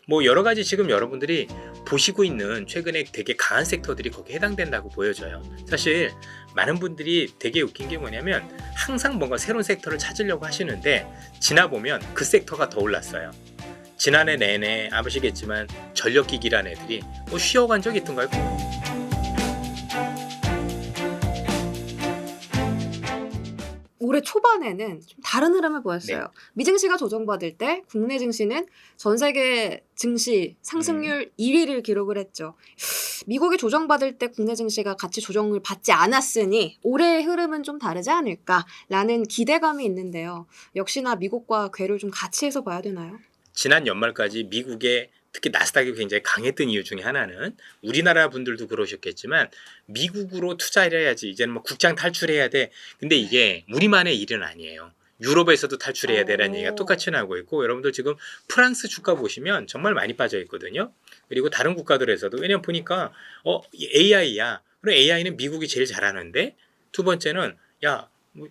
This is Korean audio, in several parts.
뭐 여러 가지 지금 여러분들이 보시고 있는 최근에 되게 강한 섹터들이 거기에 해당된다고 보여져요. 사실 많은 분들이 되게 웃긴 게 뭐냐면 항상 뭔가 새로운 섹터를 찾으려고 하시는데 지나 보면 그 섹터가 더 올랐어요. 지난해 내내 아시겠지만 전력기기란 애들이 뭐 쉬어간 적이 있던가요? 올해 초반에는 좀 다른 흐름을 보였어요. 미증시가 조정받을 때 국내 증시는 전 세계 증시 상승률 1위를 기록을 했죠. 미국이 조정받을 때 국내 증시가 같이 조정을 받지 않았으니 올해의 흐름은 좀 다르지 않을까라는 기대감이 있는데요. 역시나 미국과 궤를 좀 같이 해서 봐야 되나요? 지난 연말까지 미국의 특히 나스닥이 굉장히 강했던 이유 중에 하나는 우리나라 분들도 그러셨겠지만 미국으로 투자를 해야지 이제는 뭐 국장 탈출해야 돼. 근데 이게 우리만의 일은 아니에요. 유럽에서도 탈출해야 되라는 얘기가 똑같이 나오고 있고 여러분들 지금 프랑스 주가 보시면 정말 많이 빠져 있거든요. 그리고 다른 국가들에서도 왜냐면 보니까 AI야. 그럼 AI는 미국이 제일 잘하는데 두 번째는 야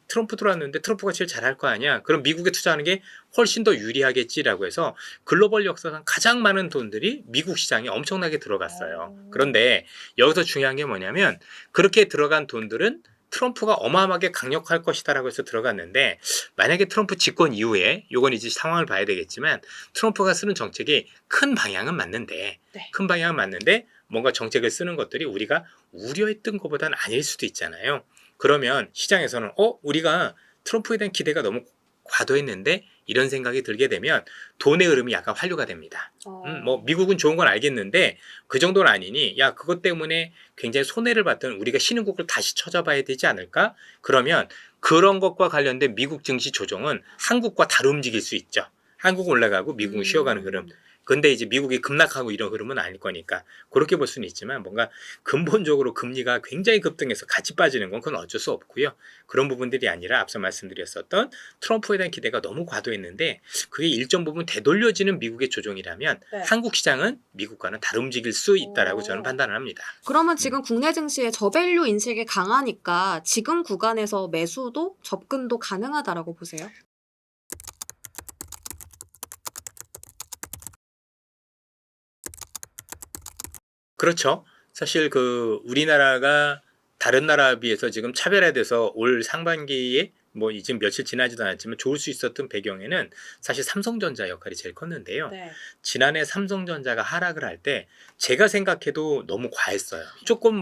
트럼프 들어왔는데 트럼프가 제일 잘할 거 아니야. 그럼 미국에 투자하는 게 훨씬 더 유리하겠지라고 해서 글로벌 역사상 가장 많은 돈들이 미국 시장에 엄청나게 들어갔어요. 그런데 여기서 중요한 게 뭐냐면 그렇게 들어간 돈들은 트럼프가 어마어마하게 강력할 것이다라고 해서 들어갔는데 만약에 트럼프 집권 이후에 이건 이제 상황을 봐야 되겠지만 트럼프가 쓰는 정책이 큰 방향은 맞는데 큰 방향은 맞는데 뭔가 정책을 쓰는 것들이 우리가 우려했던 것보다는 아닐 수도 있잖아요. 그러면 시장에서는 우리가 트럼프에 대한 기대가 너무 과도했는데 이런 생각이 들게 되면 돈의 흐름이 약간 환류가 됩니다. 뭐 미국은 좋은 건 알겠는데 그 정도는 아니니 야 그것 때문에 굉장히 손해를 봤던 우리가 신흥국을 다시 찾아봐야 되지 않을까? 그러면 그런 것과 관련된 미국 증시 조정은 한국과 다르게 움직일 수 있죠. 한국은 올라가고 미국은 쉬어가는 흐름. 근데 이제 미국이 급락하고 이런 흐름은 아닐 거니까 그렇게 볼 수는 있지만 뭔가 근본적으로 금리가 굉장히 급등해서 같이 빠지는 건 그건 어쩔 수 없고요. 그런 부분들이 아니라 앞서 말씀드렸었던 트럼프에 대한 기대가 너무 과도했는데 그게 일정 부분 되돌려지는 미국의 조정이라면 한국 시장은 미국과는 다르게 움직일 수 있다라고 저는 판단을 합니다. 그러면 지금 국내 증시의 저밸류 인식이 강하니까 지금 구간에서 매수도 접근도 가능하다라고 보세요? 그렇죠. 사실 우리나라가 다른 나라에 비해서 지금 차별화돼서 올 상반기에 뭐 지금 며칠 지나지도 않았지만 좋을 수 있었던 배경에는 사실 삼성전자 역할이 제일 컸는데요. 지난해 삼성전자가 하락을 할 때 제가 생각해도 너무 과했어요. 조금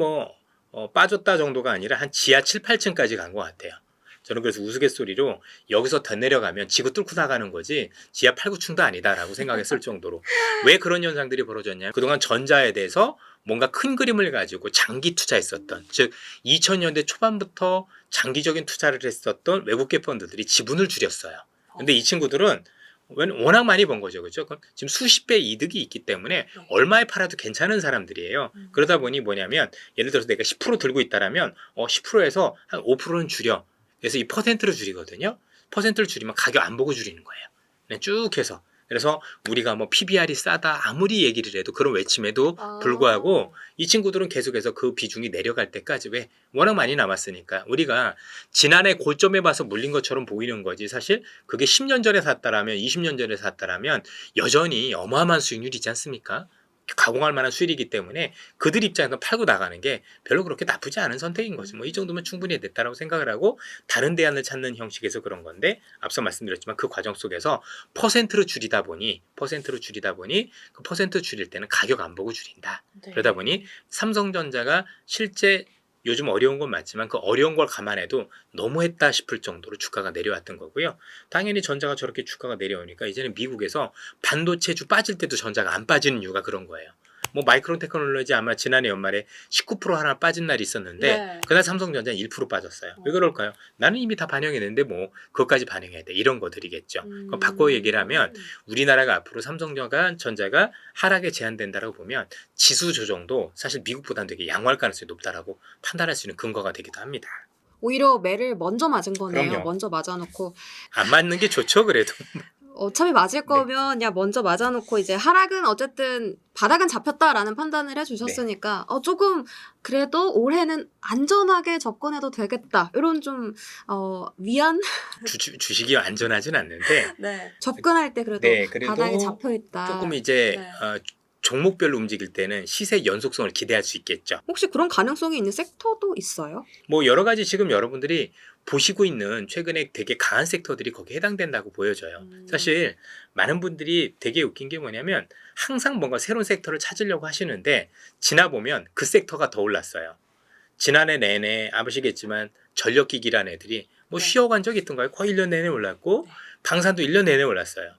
빠졌다 정도가 아니라 한 지하 7, 8층까지 간 것 같아요. 저는 그래서 우스갯소리로 여기서 더 내려가면 지구 뚫고 나가는 거지 지하 8, 9층도 아니다라고 생각했을 정도로 왜 그런 현상들이 벌어졌냐면 그동안 전자에 대해서 뭔가 큰 그림을 가지고 장기 투자했었던 즉 2000년대 초반부터 장기적인 투자를 했었던 외국계 펀드들이 지분을 줄였어요. 근데 이 친구들은 워낙 많이 번 거죠. 그렇죠? 지금 수십 배 이득이 있기 때문에 얼마에 팔아도 괜찮은 사람들이에요. 그러다 보니 뭐냐면 예를 들어서 내가 10% 들고 있다라면 10%에서 한 5%는 줄여. 그래서 이 퍼센트를 줄이거든요. 퍼센트를 줄이면 가격 안 보고 줄이는 거예요. 그냥 쭉 해서. 그래서 우리가 뭐 PBR이 싸다 아무리 얘기를 해도 그런 외침에도 불구하고 이 친구들은 계속해서 그 비중이 내려갈 때까지 왜 워낙 많이 남았으니까 우리가 지난해 고점에 봐서 물린 것처럼 보이는 거지 사실 그게 10년 전에 샀다라면 20년 전에 샀다라면 여전히 어마어마한 수익률이지 않습니까? 가공할 만한 수익이기 때문에 그들 입장에서 팔고 나가는 게 별로 그렇게 나쁘지 않은 선택인 거죠. 뭐 이 정도면 충분히 됐다라고 생각을 하고 다른 대안을 찾는 형식에서 그런 건데 앞서 말씀드렸지만 그 과정 속에서 퍼센트로 줄이다 보니 그 퍼센트 줄일 때는 가격 안 보고 줄인다. 그러다 보니 삼성전자가 실제 요즘 어려운 건 맞지만 그 어려운 걸 감안해도 너무했다 싶을 정도로 주가가 내려왔던 거고요. 당연히 전자가 저렇게 주가가 내려오니까 이제는 미국에서 반도체주 빠질 때도 전자가 안 빠지는 이유가 그런 거예요. 뭐 마이크론 테크놀로지 아마 지난해 연말에 19% 하나 빠진 날이 있었는데 그날 삼성전자는 1% 빠졌어요. 왜 그럴까요? 나는 이미 다 반영했는데 뭐 그것까지 반영해야 돼. 이런 것들이겠죠. 그럼 바꿔 얘기를 하면 우리나라가 앞으로 삼성전자가 하락에 제한된다라고 보면 지수 조정도 사실 미국보다는 되게 양호할 가능성이 높다라고 판단할 수 있는 근거가 되기도 합니다. 오히려 매를 먼저 맞은 거네요. 그럼요. 먼저 맞아놓고 안 맞는 게 좋죠 그래도. 어차피 맞을 거면 야 먼저 맞아놓고 이제 하락은 어쨌든 바닥은 잡혔다라는 판단을 해주셨으니까 조금 그래도 올해는 안전하게 접근해도 되겠다 이런 좀 위안 주식이 안전하진 않는데 접근할 때 그래도 네, 그래도 바닥에 잡혀 있다. 조금 이제 네. 종목별로 움직일 때는 시세 연속성을 기대할 수 있겠죠. 혹시 그런 가능성이 있는 섹터도 있어요? 뭐 여러 가지 지금 여러분들이 보시고 있는 최근에 되게 강한 섹터들이 거기에 해당된다고 보여져요. 사실 많은 분들이 되게 웃긴 게 뭐냐면 항상 뭔가 새로운 섹터를 찾으려고 하시는데 지나 보면 그 섹터가 더 올랐어요. 지난해 내내 아시겠지만 전력기기란 애들이 뭐 네. 쉬어간 적이 있던가요? 거의 1년 내내 올랐고 방산도 1년 내내 올랐어요.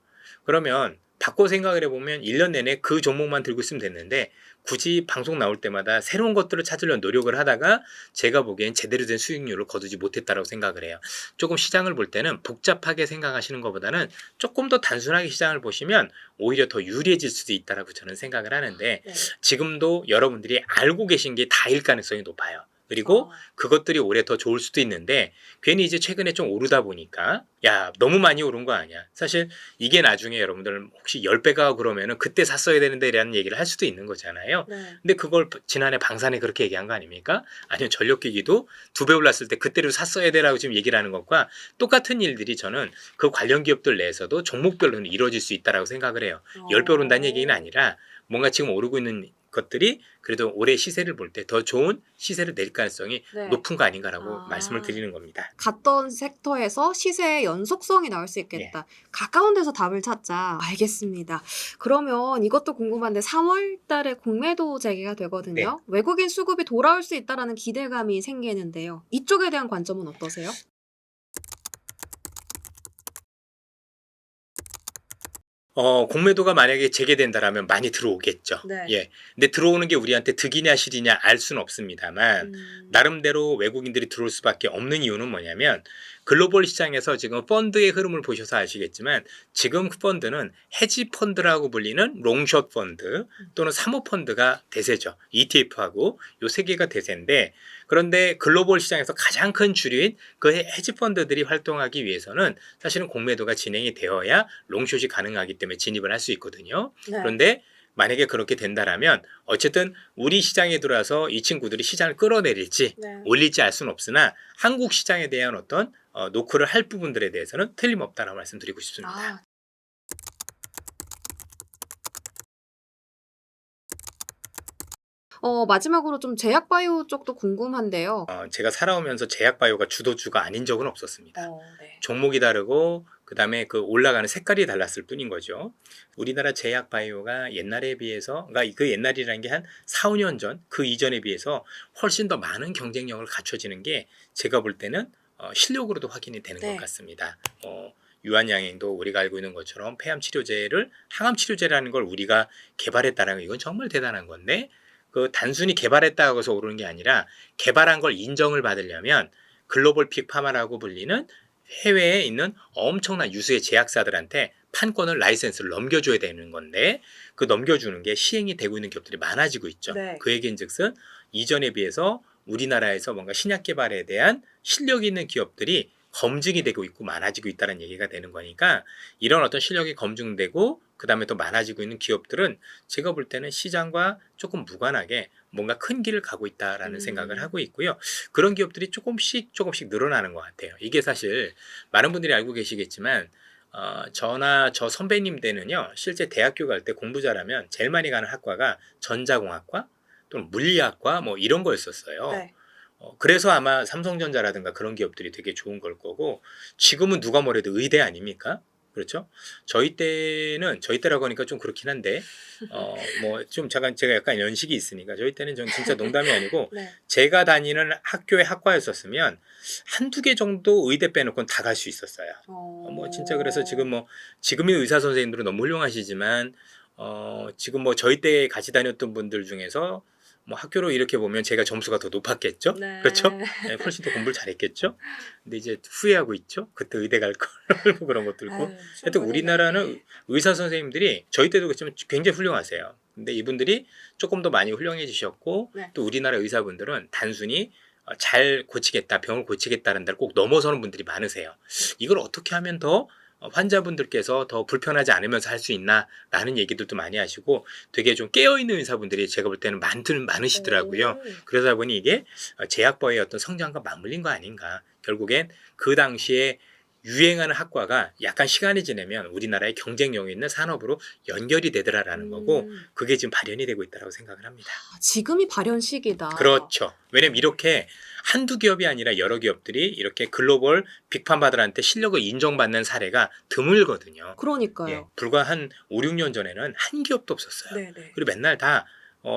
그러면 바꿔 생각을 해보면 1년 내내 그 종목만 들고 있으면 됐는데 굳이 방송 나올 때마다 새로운 것들을 찾으려는 노력을 하다가 제가 보기엔 제대로 된 수익률을 거두지 못했다고 생각을 해요. 조금 시장을 볼 때는 복잡하게 생각하시는 것보다는 조금 더 단순하게 시장을 보시면 오히려 더 유리해질 수도 있다고 저는 생각을 하는데 지금도 여러분들이 알고 계신 게 다일 가능성이 높아요. 그리고 그것들이 올해 더 좋을 수도 있는데 괜히 이제 최근에 좀 오르다 보니까 야 너무 많이 오른 거 아니야. 사실 이게 나중에 여러분들 혹시 10배가 그러면은 그때 샀어야 되는데 라는 얘기를 할 수도 있는 거잖아요. 근데 그걸 지난해 방산에 그렇게 얘기한 거 아닙니까? 아니면 전력기기도 2배 올랐을 때 그때로 샀어야 되라고 지금 얘기를 하는 것과 똑같은 일들이 저는 그 관련 기업들 내에서도 종목별로는 이루어질 수 있다고 생각을 해요. 10배 오른다는 얘기는 아니라 뭔가 지금 오르고 있는 것들이 그래도 올해 시세를 볼 때 더 좋은 시세를 낼 가능성이 높은 거 아닌가라고 말씀을 드리는 겁니다. 갔던 섹터에서 시세의 연속성이 나올 수 있겠다. 가까운 데서 답을 찾자. 알겠습니다. 그러면 이것도 궁금한데 3월 달에 공매도 재개가 되거든요. 외국인 수급이 돌아올 수 있다라는 기대감이 생기는데요. 이쪽에 대한 관점은 어떠세요? 공매도가 만약에 재개된다라면 많이 들어오겠죠. 예. 근데 들어오는 게 우리한테 득이냐 실이냐 알 수는 없습니다만 나름대로 외국인들이 들어올 수밖에 없는 이유는 뭐냐면 글로벌 시장에서 지금 펀드의 흐름을 보셔서 아시겠지만 지금 그 펀드는 헤지 펀드라고 불리는 롱숏 펀드 또는 사모 펀드가 대세죠. ETF하고 요 세 개가 대세인데 그런데 글로벌 시장에서 가장 큰 주류인 그 헤지 펀드들이 활동하기 위해서는 사실은 공매도가 진행이 되어야 롱숏이 가능하기 때문에 진입을 할 수 있거든요. 그런데 만약에 그렇게 된다라면 어쨌든 우리 시장에 들어와서 이 친구들이 시장을 끌어내릴지 올릴지 알 수는 없으나 한국 시장에 대한 어떤 노크를 할 부분들에 대해서는 틀림없다라고 말씀드리고 싶습니다. 마지막으로 좀 제약바이오 쪽도 궁금한데요. 제가 살아오면서 제약바이오가 주도주가 아닌 적은 없었습니다. 종목이 다르고 그다음에 그 올라가는 색깔이 달랐을 뿐인 거죠. 우리나라 제약바이오가 옛날에 비해서 그러니까 그 옛날이라는 게 한 4, 5년 전 그 이전에 비해서 훨씬 더 많은 경쟁력을 갖춰지는 게 제가 볼 때는 실력으로도 확인이 되는 것 같습니다. 유한양행도 우리가 알고 있는 것처럼 폐암 치료제를 항암 치료제라는 걸 우리가 개발했다는 건 이건 정말 대단한 건데 그 단순히 개발했다고 해서 오르는 게 아니라 개발한 걸 인정을 받으려면 글로벌 빅파마라고 불리는 해외에 있는 엄청난 유수의 제약사들한테 판권을 라이센스를 넘겨줘야 되는 건데 그 넘겨주는 게 시행이 되고 있는 기업들이 많아지고 있죠. 그 얘기인즉슨 이전에 비해서 우리나라에서 뭔가 신약 개발에 대한 실력이 있는 기업들이 검증이 되고 있고 많아지고 있다는 얘기가 되는 거니까 이런 어떤 실력이 검증되고 그 다음에 또 많아지고 있는 기업들은 제가 볼 때는 시장과 조금 무관하게 뭔가 큰 길을 가고 있다라는 생각을 하고 있고요. 그런 기업들이 조금씩 늘어나는 것 같아요. 이게 사실 많은 분들이 알고 계시겠지만 저나 저 선배님 때는요. 실제 대학교 갈 때 공부 잘하면 제일 많이 가는 학과가 전자공학과 또는 물리학과 뭐 이런 거였었어요. 그래서 아마 삼성전자라든가 그런 기업들이 되게 좋은 걸 거고 지금은 누가 뭐래도 의대 아닙니까? 그렇죠? 저희 때라고 하니까 좀 그렇긴 한데 뭐 좀 제가 약간 연식이 있으니까 저희 때는 전 진짜 농담이 아니고 제가 다니는 학교의 학과였었으면 한두 개 정도 의대 빼놓고는 다 갈 수 있었어요. 뭐 진짜 그래서 지금의 의사 선생님들은 너무 훌륭하시지만 지금 뭐 저희 때 같이 다녔던 분들 중에서 뭐 학교로 이렇게 보면 제가 점수가 더 높았겠죠? 그렇죠? 네, 훨씬 더 공부를 잘했겠죠? 근데 이제 후회하고 있죠? 그때 의대 갈 걸. 뭐 그런 것들고. 하여튼 우리나라는 의사 선생님들이 저희 때도 그렇지만 굉장히 훌륭하세요. 근데 이분들이 조금 더 많이 훌륭해지셨고 또 우리나라 의사분들은 단순히 잘 고치겠다, 병을 고치겠다는 데를 꼭 넘어서는 분들이 많으세요. 이걸 어떻게 하면 더 환자분들께서 더 불편하지 않으면서 할 수 있나라는 얘기들도 많이 하시고 되게 좀 깨어있는 의사분들이 제가 볼 때는 많으시더라고요. 그러다 보니 이게 제약바의 어떤 성장과 맞물린 거 아닌가. 결국엔 그 당시에 유행하는 학과가 약간 시간이 지나면 우리나라의 경쟁력이 있는 산업으로 연결이 되더라라는 거고 그게 지금 발현이 되고 있다고 생각을 합니다. 지금이 발현 시기다. 그렇죠. 왜냐면 이렇게 한두 기업이 아니라 여러 기업들이 이렇게 글로벌 빅파마들한테 실력을 인정받는 사례가 드물거든요. 그러니까요. 예, 불과 한 5, 6년 전에는 한 기업도 없었어요. 네네. 그리고 맨날 다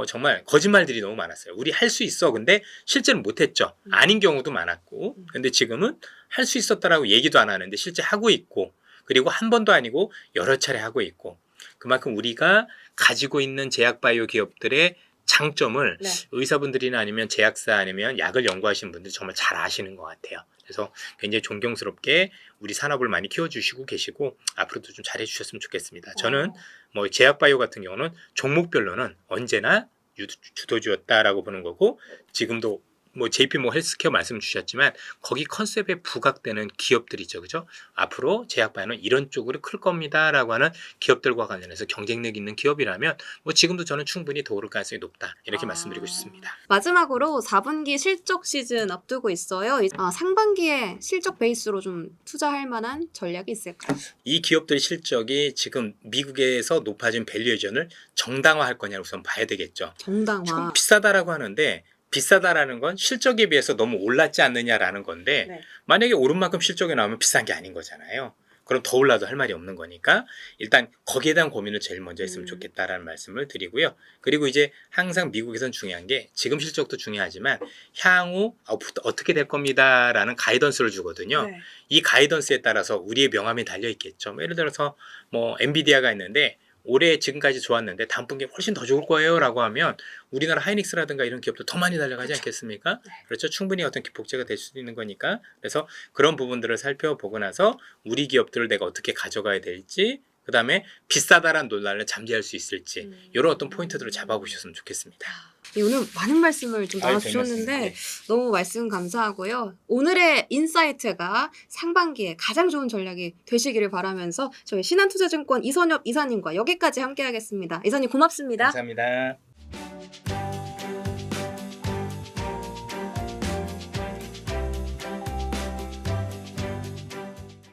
정말 거짓말들이 너무 많았어요. 우리 할 수 있어. 근데 실제는 못했죠. 아닌 경우도 많았고. 근데 지금은 할 수 있었다라고 얘기도 안 하는데 실제 하고 있고 그리고 한 번도 아니고 여러 차례 하고 있고 그만큼 우리가 가지고 있는 제약바이오 기업들의 장점을 네. 의사분들이나 아니면 제약사 아니면 약을 연구하시는 분들이 정말 잘 아시는 것 같아요. 그래서 굉장히 존경스럽게 우리 산업을 많이 키워주시고 계시고 앞으로도 좀 잘해주셨으면 좋겠습니다. 저는 뭐 제약바이오 같은 경우는 종목별로는 언제나 주도주였다라고 보는 거고 지금도 뭐 JP 뭐 헬스케어 말씀 주셨지만 거기 컨셉에 부각되는 기업들이죠, 그죠? 앞으로 제약바이오는 이런 쪽으로 클 겁니다라고 하는 기업들과 관련해서 경쟁력 있는 기업이라면 뭐 지금도 저는 충분히 더 오를 가능성이 높다 이렇게 말씀드리고 싶습니다. 마지막으로 4분기 실적 시즌 앞두고 있어요. 상반기에 실적 베이스로 좀 투자할 만한 전략이 있을까요? 이 기업들의 실적이 지금 미국에서 높아진 밸류에이션을 정당화할 거냐를 우선 봐야 되겠죠. 정당화. 지금 비싸다라고 하는데 비싸다라는 건 실적에 비해서 너무 올랐지 않느냐라는 건데 네. 만약에 오른 만큼 실적이 나오면 비싼 게 아닌 거잖아요. 그럼 더 올라도 할 말이 없는 거니까 일단 거기에 대한 고민을 제일 먼저 했으면 좋겠다라는 말씀을 드리고요. 그리고 이제 항상 미국에선 중요한 게 지금 실적도 중요하지만 향후 어떻게 될 겁니다라는 가이던스를 주거든요. 네. 이 가이던스에 따라서 우리의 명함이 달려 있겠죠. 예를 들어서 뭐 엔비디아가 있는데 올해 지금까지 좋았는데 다음 분기에 훨씬 더 좋을 거예요 라고 하면 우리나라 하이닉스라든가 이런 기업도 더 많이 달려가지 않겠습니까? 네. 그렇죠. 충분히 어떤 복제가 될 수 있는 거니까 그래서 그런 부분들을 살펴보고 나서 우리 기업들을 내가 어떻게 가져가야 될지 그 다음에 비싸다란 논란을 잠재울 수 있을지 이런 어떤 포인트들을 잡아보셨으면 좋겠습니다. 오늘 많은 말씀을 좀 나눠주셨는데 너무 말씀 감사하고요. 오늘의 인사이트가 상반기에 가장 좋은 전략이 되시기를 바라면서 저희 신한투자증권 이선엽 이사님과 여기까지 함께하겠습니다. 이사님 고맙습니다. 감사합니다.